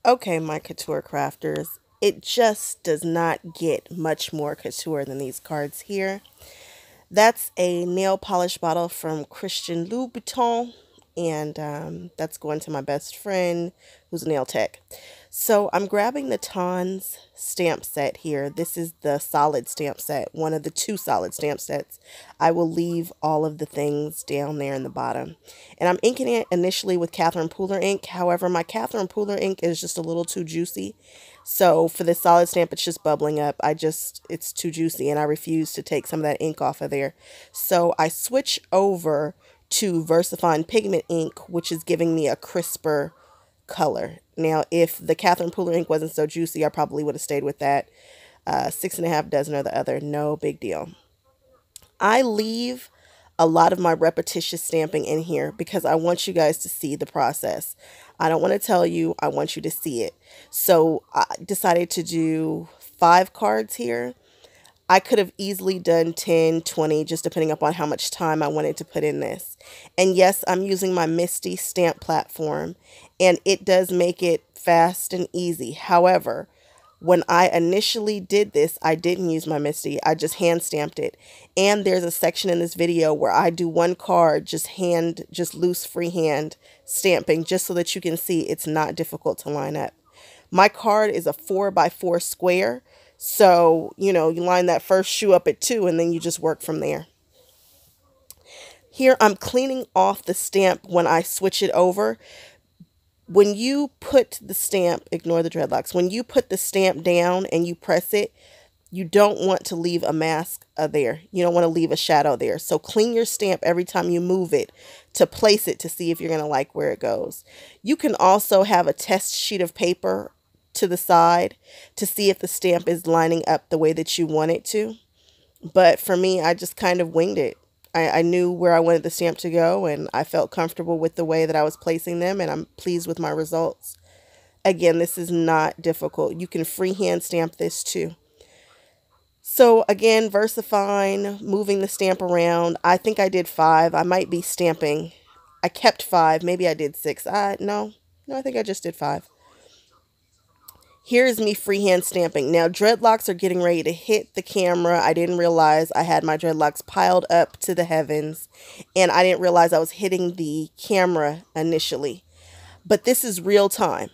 Okay, my couture crafters, it just does not get much more couture than these cards here. That's a nail polish bottle from Christian Louboutin, and that's going to my best friend who's a nail tech. So I'm grabbing the Tons stamp set here. This is the solid stamp set, one of the two solid stamp sets. I will leave all of the things down there in the bottom. And I'm inking it initially with Catherine Pooler ink. However, my Catherine Pooler ink is just a little too juicy. So for this solid stamp, it's just bubbling up. It's too juicy and I refuse to take some of that ink off of there. So I switch over to VersaFine pigment ink, which is giving me a crisper color. Now, if the Catherine Pooler ink wasn't so juicy, I probably would have stayed with that. 6.5 dozen or the other, no big deal. I leave a lot of my repetitious stamping in here because I want you guys to see the process. I don't want to tell you, I want you to see it. So I decided to do 5 cards here. I could have easily done 10, 20, just depending upon how much time I wanted to put in this. And yes, I'm using my Misty stamp platform, and it does make it fast and easy. However, when I initially did this, I didn't use my Misty. I just hand stamped it. And there's a section in this video where I do one card, just loose freehand stamping, just so that you can see it's not difficult to line up. My card is a 4x4 square. So, you line that first shoe up at 2 and then you just work from there. Here I'm cleaning off the stamp when I switch it over. When you put the stamp, ignore the dreadlocks, when you put the stamp down and you press it, you don't want to leave a mask there. You don't want to leave a shadow there. So clean your stamp every time you move it to place it to see if you're going to like where it goes. You can also have a test sheet of paper to the side to see if the stamp is lining up the way that you want it to. But for me, I just kind of winged it. I knew where I wanted the stamp to go, and I felt comfortable with the way that I was placing them, and I'm pleased with my results. Again, this is not difficult. You can freehand stamp this too. So again, VersaFine, moving the stamp around. I think I did 5. I might be stamping. I kept 5. Maybe I did 6. No, I think I just did 5. Here's me freehand stamping. Now, dreadlocks are getting ready to hit the camera. I didn't realize I had my dreadlocks piled up to the heavens, and I didn't realize I was hitting the camera initially. But this is real time.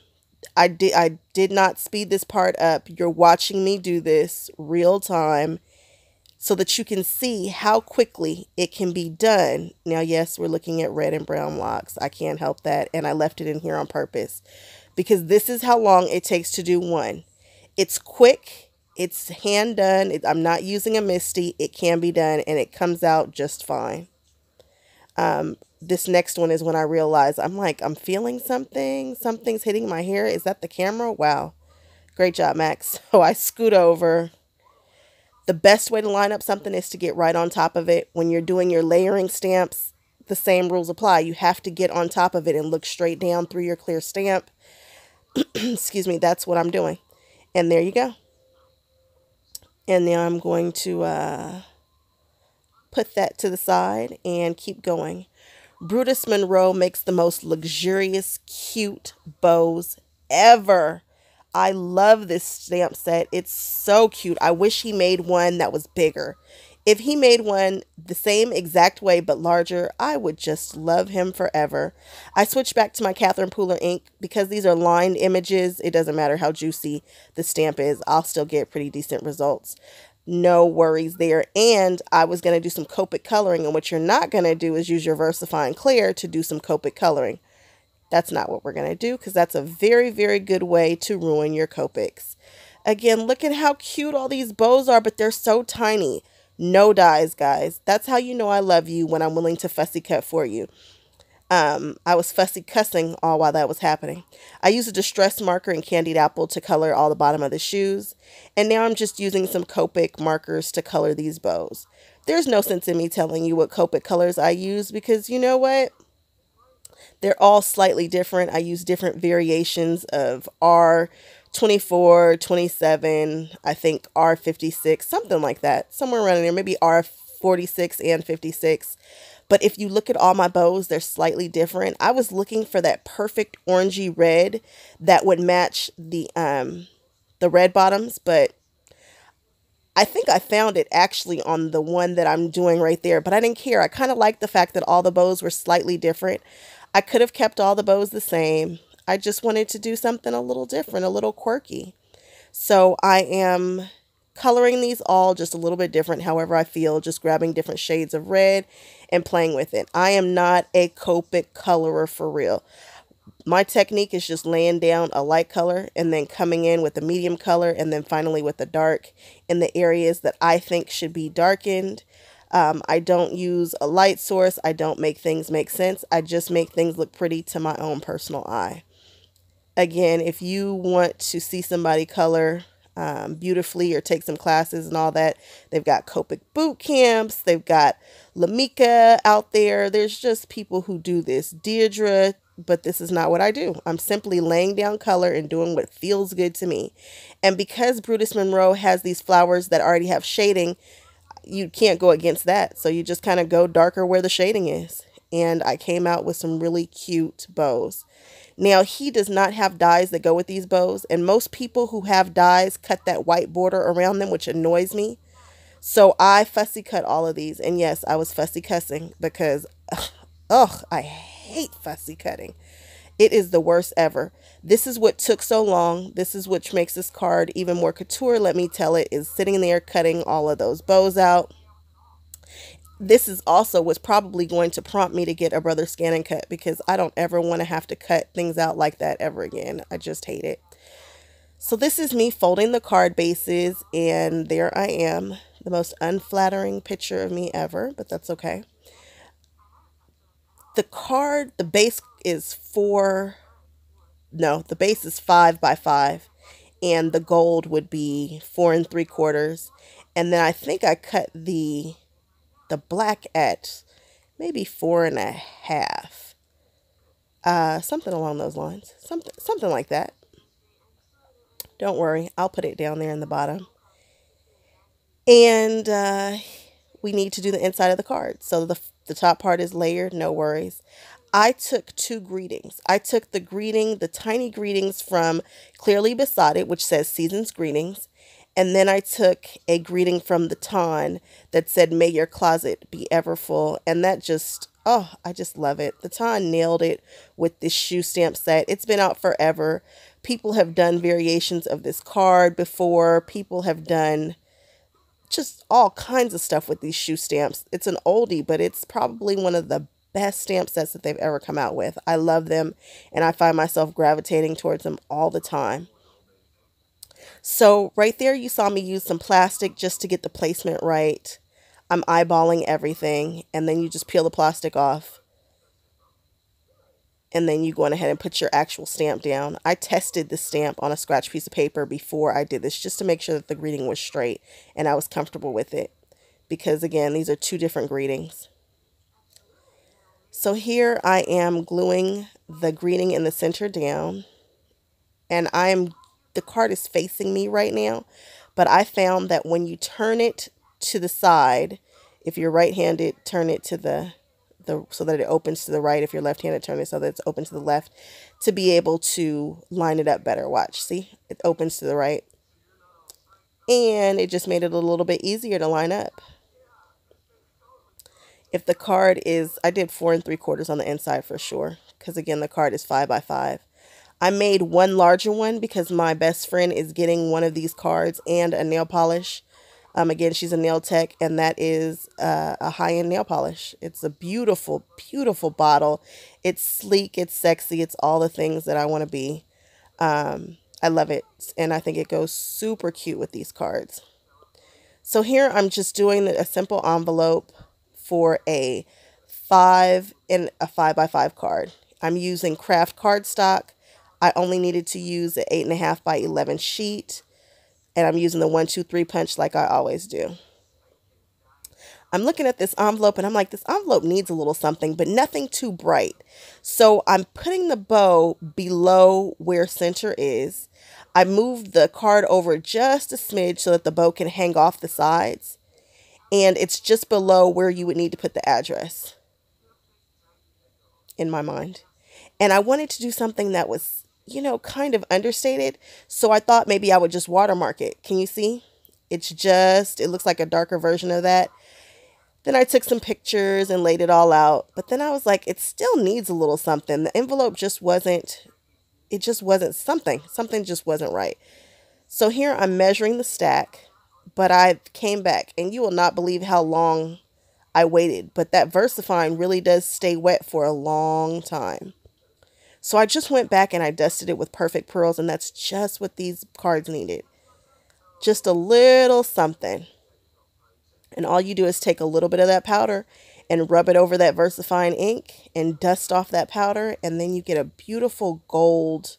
I did not speed this part up. You're watching me do this real time so that you can see how quickly it can be done. Now, yes, we're looking at red and brown locks. I can't help that, and I left it in here on purpose, because this is how long it takes to do one. It's quick. It's hand done. I'm not using a Misty. It can be done, and it comes out just fine. This next one is when I realize I'm feeling something. Something's hitting my hair. Is that the camera? Wow. Great job, Max. So I scoot over. The best way to line up something is to get right on top of it. When you're doing your layering stamps, the same rules apply. You have to get on top of it and look straight down through your clear stamp. Excuse me, that's what I'm doing. And there you go. And now I'm going to put that to the side and keep going. Brutus Monroe makes the most luxurious, cute bows ever. I love this stamp set. It's so cute. I wish he made one that was bigger. If he made one the same exact way but larger, I would just love him forever. I switched back to my Catherine Pooler ink because these are lined images. It doesn't matter how juicy the stamp is. I'll still get pretty decent results. No worries there. And I was going to do some Copic coloring, and what you're not going to do is use your VersaFine Clair to do some Copic coloring. That's not what we're going to do, because that's a very, very good way to ruin your Copics. Again, look at how cute all these bows are, but they're so tiny. No dies, guys. That's how you know I love you, when I'm willing to fussy cut for you. I was fussy cussing all while that was happening. I used a distress marker in Candied Apple to color all the bottom of the shoes. And now I'm just using some Copic markers to color these bows. There's no sense in me telling you what Copic colors I use, because you know what? They're all slightly different. I use different variations of R24, 27, I think R56, something like that. Somewhere around there, maybe R46 and 56. But if you look at all my bows, they're slightly different. I was looking for that perfect orangey red that would match the red bottoms, but I think I found it actually on the one that I'm doing right there, but I didn't care. I kind of liked the fact that all the bows were slightly different. I could have kept all the bows the same. I just wanted to do something a little different, a little quirky. So I am coloring these all just a little bit different, however I feel, just grabbing different shades of red and playing with it. I am not a Copic colorer for real. My technique is just laying down a light color and then coming in with a medium color and then finally with the dark in the areas that I think should be darkened. I don't use a light source. I don't make things make sense. I just make things look pretty to my own personal eye. Again, if you want to see somebody color beautifully or take some classes and all that, they've got Copic boot camps. They've got Lamika out there. There's just people who do this. Deirdre, but this is not what I do. I'm simply laying down color and doing what feels good to me. And because Brutus Monroe has these flowers that already have shading, you can't go against that. So you just kind of go darker where the shading is. And I came out with some really cute bows. Now, he does not have dies that go with these bows, and most people who have dies cut that white border around them, which annoys me. So I fussy cut all of these, and yes, I was fussy cussing because, ugh, I hate fussy cutting. It is the worst ever. This is what took so long. This is what makes this card even more couture, let me tell it, is sitting there cutting all of those bows out. This is also what's probably going to prompt me to get a Brother Scan and Cut because I don't ever want to have to cut things out like that ever again. I just hate it. So this is me folding the card bases, and there I am. The most unflattering picture of me ever, but that's okay. The base is the base is 5 by 5, and the gold would be 4 3/4. And then I think I cut the black at maybe 4 1/2. Something along those lines. Something like that. Don't worry, I'll put it down there in the bottom. And we need to do the inside of the card. So the top part is layered, no worries. I took 2 greetings. I took the tiny greetings from Clearly Besotted, which says Season's Greetings. And then I took a greeting from the Ton that said, May your closet be ever full. And that just, oh, I just love it. The Ton nailed it with this shoe stamp set. It's been out forever. People have done variations of this card before. People have done just all kinds of stuff with these shoe stamps. It's an oldie, but it's probably one of the best stamp sets that they've ever come out with. I love them, and I find myself gravitating towards them all the time. So right there, you saw me use some plastic just to get the placement right. I'm eyeballing everything, and then you just peel the plastic off. And then you go on ahead and put your actual stamp down. I tested the stamp on a scratch piece of paper before I did this, just to make sure that the greeting was straight and I was comfortable with it. Because again, these are 2 different greetings. So here I am gluing the greeting in the center down. And the card is facing me right now, but I found that when you turn it to the side, if you're right-handed, turn it to so that it opens to the right. If you're left-handed, turn it so that it's open to the left to be able to line it up better. Watch, see, it opens to the right, and it just made it a little bit easier to line up. If the card is, I did 4 3/4 on the inside for sure, because again, the card is 5 by 5. I made one larger one because my best friend is getting one of these cards and a nail polish. Again, she's a nail tech, and that is a high-end nail polish. It's a beautiful, beautiful bottle. It's sleek, it's sexy, it's all the things that I want to be. I love it, and I think it goes super cute with these cards. So here I'm just doing a simple envelope for a 5 by 5 card. I'm using Craft Cardstock. I only needed to use an 8.5 by 11 sheet, and I'm using the 1, 2, 3 punch like I always do. I'm looking at this envelope, and I'm like, this envelope needs a little something, but nothing too bright. So I'm putting the bow below where center is. I moved the card over just a smidge so that the bow can hang off the sides, and it's just below where you would need to put the address. in my mind. And I wanted to do something that was, you know, kind of understated. So I thought maybe I would just watermark it. Can you see? It looks like a darker version of that. Then I took some pictures and laid it all out. But then I was like, it still needs a little something. The envelope it just wasn't something. Something just wasn't right. So here I'm measuring the stack, but I came back and you will not believe how long I waited. But that VersaFine really does stay wet for a long time. So I just went back and I dusted it with Perfect Pearls, and that's just what these cards needed. Just a little something. And all you do is take a little bit of that powder and rub it over that VersaFine ink and dust off that powder, and then you get a beautiful gold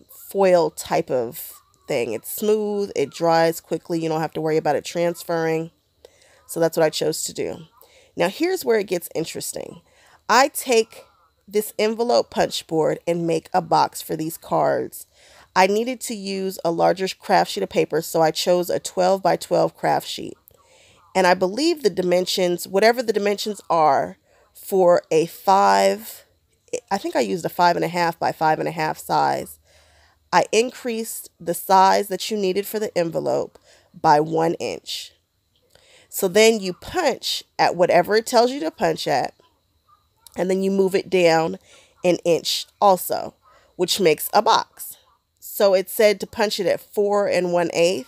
foil type of thing. It's smooth, it dries quickly, you don't have to worry about it transferring. So that's what I chose to do. Now here's where it gets interesting. I take this envelope punch board and make a box for these cards. I needed to use a larger craft sheet of paper, so I chose a 12 by 12 craft sheet. And I believe the dimensions, whatever the dimensions are for a 5, I think I used a 5.5 by 5.5 size. I increased the size that you needed for the envelope by 1 inch. So then you punch at whatever it tells you to punch at, and then you move it down an inch also, which makes a box. So it said to punch it at 4 1/8.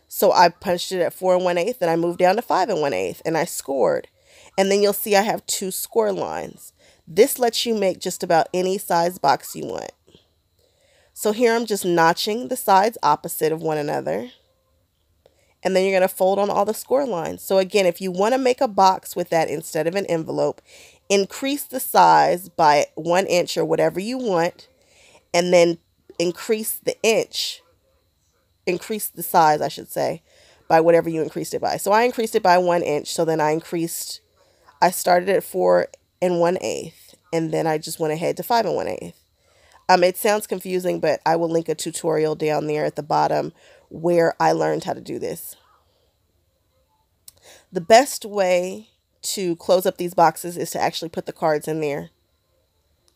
So I punched it at 4 1/8, and I moved down to 5 1/8, and I scored. And then you'll see I have 2 score lines. This lets you make just about any size box you want. So here I'm just notching the sides opposite of one another. And then you're going to fold on all the score lines. So again, if you want to make a box with that instead of an envelope, increase the size by 1 inch or whatever you want, and then increase the size, I should say, by whatever you increased it by. So I increased it by 1 inch. So then I started at 4 1/8, and then I just went ahead to 5 1/8. It sounds confusing, but I will link a tutorial down there at the bottom where I learned how to do this. The best way to close up these boxes is to actually put the cards in there.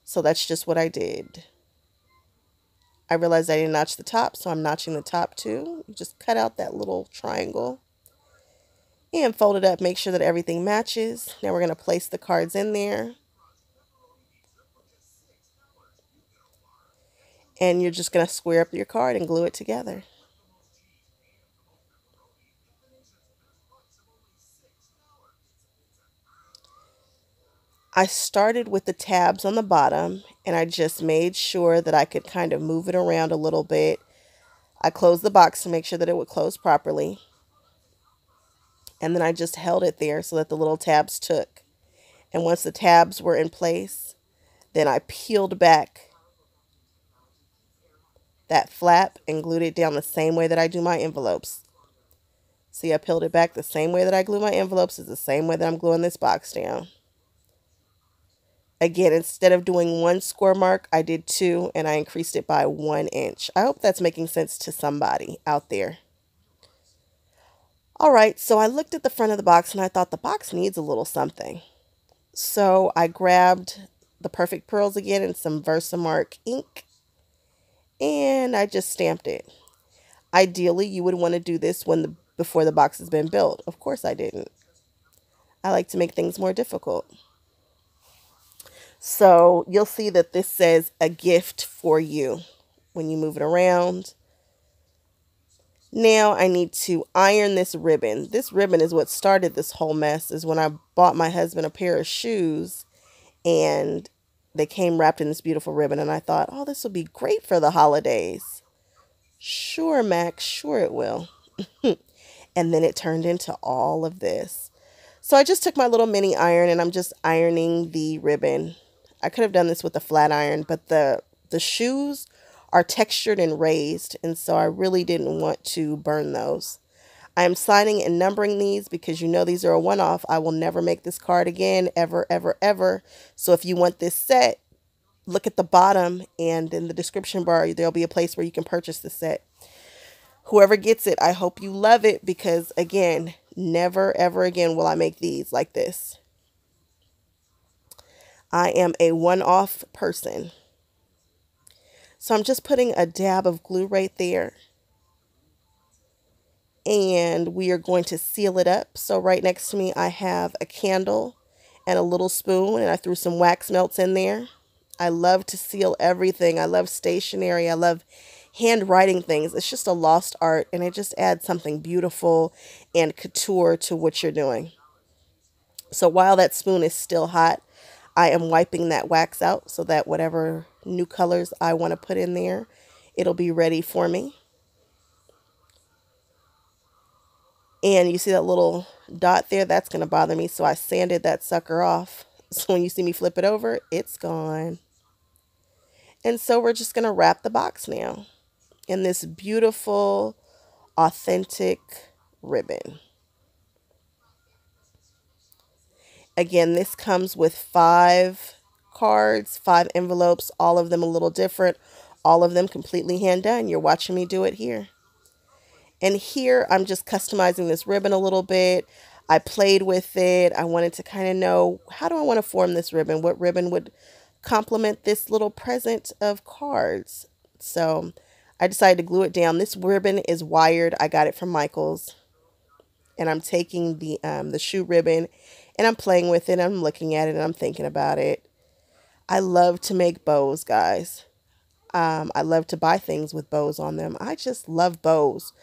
So that's just what I did. I realized I didn't notch the top, so I'm notching the top too. You just cut out that little triangle and fold it up. Make sure that everything matches. Now we're going to place the cards in there. And you're just going to square up your card and glue it together. I started with the tabs on the bottom, and I just made sure that I could kind of move it around a little bit. I closed the box to make sure that it would close properly. And then I just held it there so that the little tabs took. And once the tabs were in place, then I peeled back that flap and glued it down the same way that I do my envelopes. See, I peeled it back the same way that I glue my envelopes is the same way that I'm gluing this box down. Again, instead of doing 1 score mark, I did 2, and I increased it by 1 inch. I hope that's making sense to somebody out there. All right, so I looked at the front of the box, and I thought the box needs a little something. So I grabbed the Perfect Pearls again and some Versamark ink, and I just stamped it. Ideally, you would want to do this before the box has been built. Of course I didn't. I like to make things more difficult. So you'll see that this says a gift for you when you move it around. Now I need to iron this ribbon. This ribbon is what started this whole mess, is when I bought my husband a pair of shoes and they came wrapped in this beautiful ribbon, and I thought, oh, this will be great for the holidays. Sure, Max, sure it will. And then it turned into all of this. So I just took my little mini iron and I'm just ironing the ribbon. I could have done this with a flat iron, but the shoes are textured and raised, and so I really didn't want to burn those. I am signing and numbering these because you know these are a one-off. I will never make this card again, ever, ever, ever. So if you want this set, look at the bottom, and in the description bar, there'll be a place where you can purchase the set. Whoever gets it, I hope you love it, because again, never, ever again will I make these like this. I am a one-off person. So I'm just putting a dab of glue right there. And we are going to seal it up. So right next to me I have a candle and a little spoon, and I threw some wax melts in there. I love to seal everything. I love stationery. I love handwriting things. It's just a lost art, and it just adds something beautiful and couture to what you're doing. So while that spoon is still hot, I am wiping that wax out so that whatever new colors I want to put in there, it'll be ready for me. And you see that little dot there? That's going to bother me. So I sanded that sucker off. So when you see me flip it over, it's gone. And so we're just going to wrap the box now in this beautiful, authentic ribbon. Again, this comes with 5 cards, 5 envelopes, all of them a little different, all of them completely hand done. You're watching me do it here. And here I'm just customizing this ribbon a little bit. I played with it. I wanted to kind of know, how do I want to form this ribbon? What ribbon would complement this little present of cards? So I decided to glue it down. This ribbon is wired. I got it from Michael's. And I'm taking the shoe ribbon and I'm playing with it. I'm looking at it and I'm thinking about it. I love to make bows, guys. I love to buy things with bows on them. I just love bows.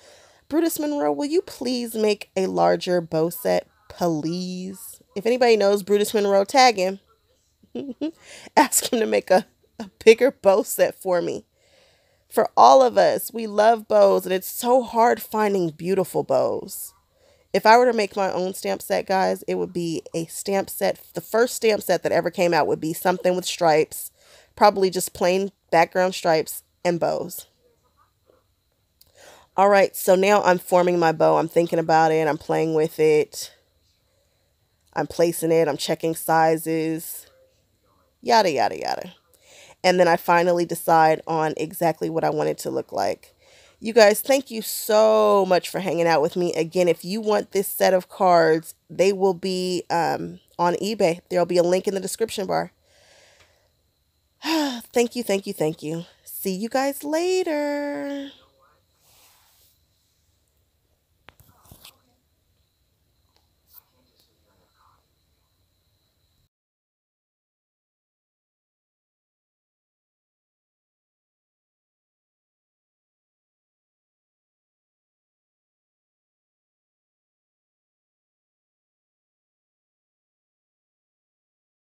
Brutus Monroe, will you please make a larger bow set, please? If anybody knows Brutus Monroe, tag him. Ask him to make a bigger bow set for me. For all of us, we love bows, and it's so hard finding beautiful bows. If I were to make my own stamp set, guys, it would be a stamp set. The first stamp set that ever came out would be something with stripes, probably just plain background stripes and bows. All right, so now I'm forming my bow. I'm thinking about it. I'm playing with it. I'm placing it. I'm checking sizes. Yada, yada, yada. And then I finally decide on exactly what I want it to look like. You guys, thank you so much for hanging out with me. Again, if you want this set of cards, they will be on eBay. There'll be a link in the description bar. Thank you, thank you, thank you. See you guys later.